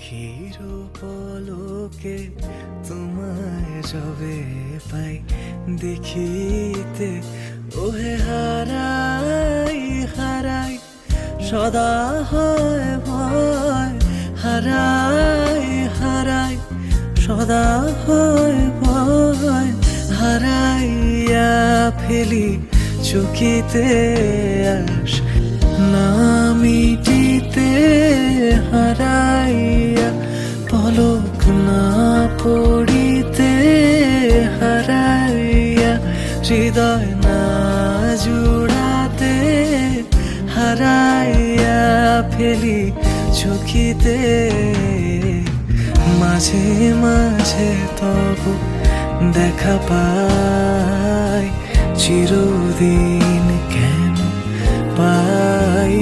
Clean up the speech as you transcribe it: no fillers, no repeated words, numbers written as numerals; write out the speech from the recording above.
আখির পলকে তোমায় যবে পাই দেখিতে, ওহে হারাই হারাই সদা হয় ভয়, হারাই হারাই সদা হয় ভয়, হারাইয়া ফেলি চকিতে আস না মিটিতে, হারাইয়া পলক না পড়িতে, হারাইয়া হৃদয় না জুড়াতে, হারাইয়া ফেলি চকিতে। মাঝে মাঝে তব দেখা পাই, চিরদিন কেন পাই।